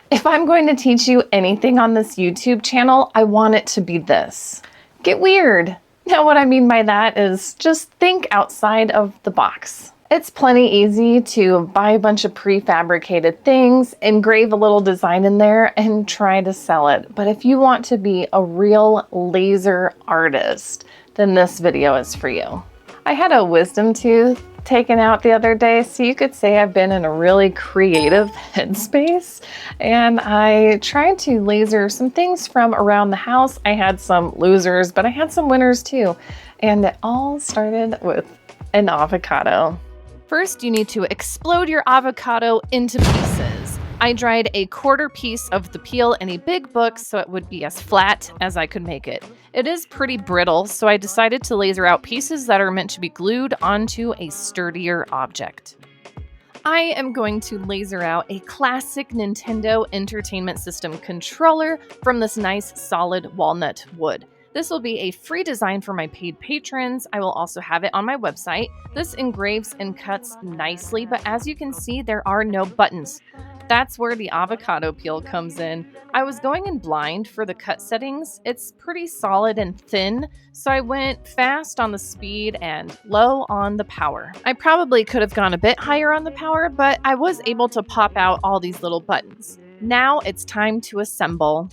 If I'm going to teach you anything on this YouTube channel, I want it to be this. Get weird. Now, what I mean by that is just think outside of the box. It's plenty easy to buy a bunch of prefabricated things, engrave a little design in there, and try to sell it. But if you want to be a real laser artist, then this video is for you. I had a wisdom tooth taken out the other day, so you could say I've been in a really creative headspace, and I tried to laser some things from around the house. I had some losers, but I had some winners too, and it all started with an avocado. First, you need to explode your avocado into pieces. I dried a quarter piece of the peel in a big book so it would be as flat as I could make it. It is pretty brittle, so I decided to laser out pieces that are meant to be glued onto a sturdier object. I am going to laser out a classic Nintendo Entertainment System controller from this nice solid walnut wood. This will be a free design for my paid patrons. I will also have it on my website. This engraves and cuts nicely, but as you can see, there are no buttons. That's where the avocado peel comes in. I was going in blind for the cut settings. It's pretty solid and thin, so I went fast on the speed and low on the power. I probably could have gone a bit higher on the power, but I was able to pop out all these little buttons. Now it's time to assemble.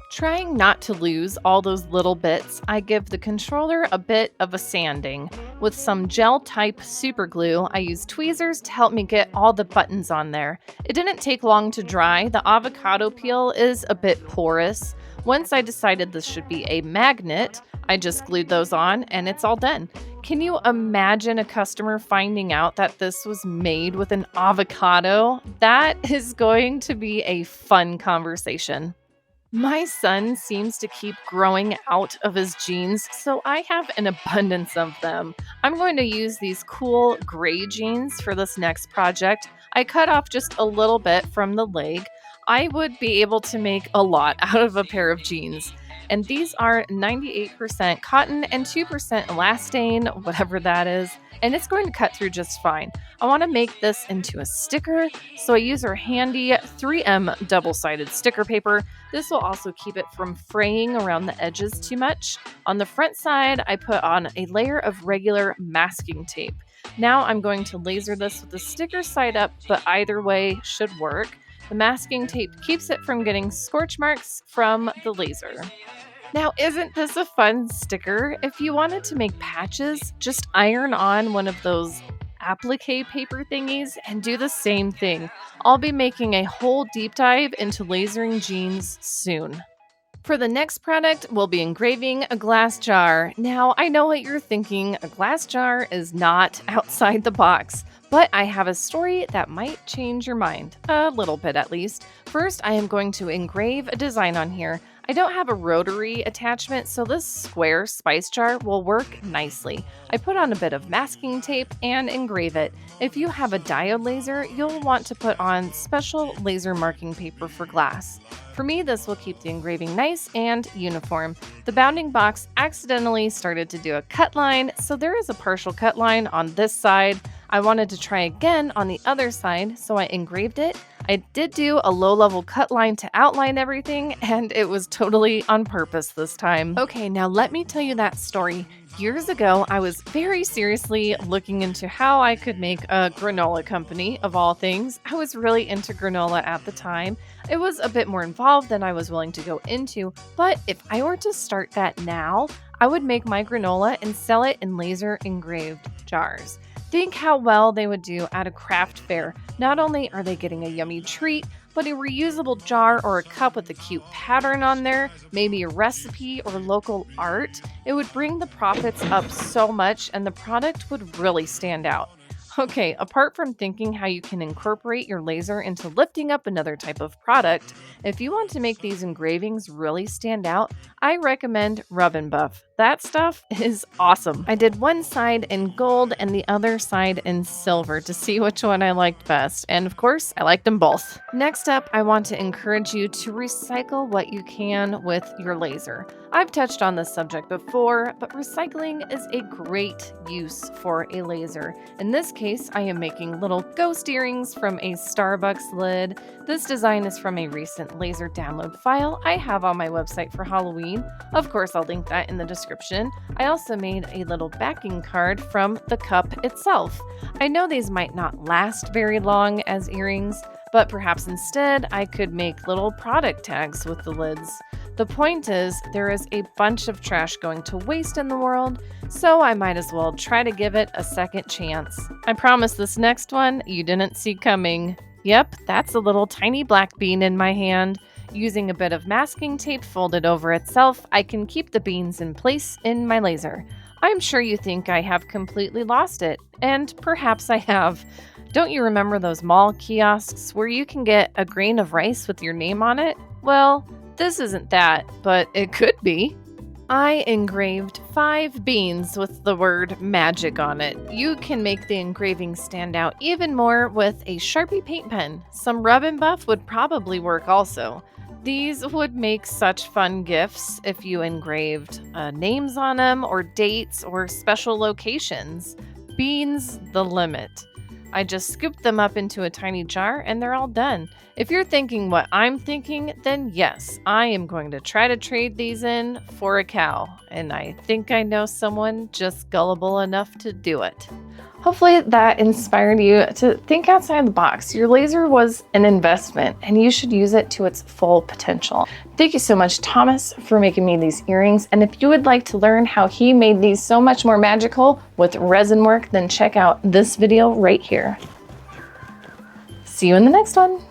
Trying not to lose all those little bits, I give the controller a bit of a sanding. With some gel-type super glue, I use tweezers to help me get all the buttons on there. It didn't take long to dry. The avocado peel is a bit porous. Once I decided this should be a magnet, I just glued those on and it's all done. Can you imagine a customer finding out that this was made with an avocado? That is going to be a fun conversation. My son seems to keep growing out of his jeans, so I have an abundance of them. I'm going to use these cool gray jeans for this next project. I cut off just a little bit from the leg. I would be able to make a lot out of a pair of jeans. And these are 98% cotton and 2% elastane, whatever that is, and it's going to cut through just fine. I want to make this into a sticker, so I use our handy 3M double-sided sticker paper. This will also keep it from fraying around the edges too much. On the front side, I put on a layer of regular masking tape. Now I'm going to laser this with the sticker side up, but either way should work. The masking tape keeps it from getting scorch marks from the laser. Now, isn't this a fun sticker? If you wanted to make patches, just iron on one of those applique paper thingies and do the same thing. I'll be making a whole deep dive into lasering jeans soon. For the next product, we'll be engraving a glass jar. Now, I know what you're thinking, a glass jar is not outside the box, but I have a story that might change your mind, a little bit at least. First, I am going to engrave a design on here. I don't have a rotary attachment, so this square spice jar will work nicely. I put on a bit of masking tape and engrave it. If you have a diode laser, you'll want to put on special laser marking paper for glass. For me, this will keep the engraving nice and uniform. The bounding box accidentally started to do a cut line, so there is a partial cut line on this side. I wanted to try again on the other side, so I engraved it. I did do a low-level cut line to outline everything, and it was totally on purpose this time. Okay, now let me tell you that story. Years ago, I was very seriously looking into how I could make a granola company, of all things. I was really into granola at the time. It was a bit more involved than I was willing to go into, but if I were to start that now, I would make my granola and sell it in laser engraved jars. Think how well they would do at a craft fair. Not only are they getting a yummy treat, but a reusable jar or a cup with a cute pattern on there, maybe a recipe or local art. It would bring the profits up so much and the product would really stand out. Okay, apart from thinking how you can incorporate your laser into lifting up another type of product, if you want to make these engravings really stand out, I recommend Rub and Buff. That stuff is awesome. I did one side in gold and the other side in silver to see which one I liked best. And of course, I liked them both. Next up, I want to encourage you to recycle what you can with your laser. I've touched on this subject before, but recycling is a great use for a laser. In this case, I am making little ghost earrings from a Starbucks lid. This design is from a recent laser download file I have on my website for Halloween. Of course, I'll link that in the description. I also made a little backing card from the cup itself. I know these might not last very long as earrings, but perhaps instead I could make little product tags with the lids. The point is, there is a bunch of trash going to waste in the world, so I might as well try to give it a second chance. I promise this next one you didn't see coming. Yep, that's a little tiny black bean in my hand. Using a bit of masking tape folded over itself, I can keep the beans in place in my laser. I'm sure you think I have completely lost it, and perhaps I have. Don't you remember those mall kiosks where you can get a grain of rice with your name on it? Well, this isn't that, but it could be. I engraved 5 beans with the word magic on it. You can make the engraving stand out even more with a Sharpie paint pen. Some rub and buff would probably work also. These would make such fun gifts if you engraved names on them, or dates, or special locations. Beans the limit. I just scooped them up into a tiny jar and they're all done. If you're thinking what I'm thinking, then yes, I am going to try to trade these in for a cow. And I think I know someone just gullible enough to do it. Hopefully that inspired you to think outside the box. Your laser was an investment and you should use it to its full potential. Thank you so much, Thomas, for making me these earrings. And if you would like to learn how he made these so much more magical with resin work, then check out this video right here. See you in the next one.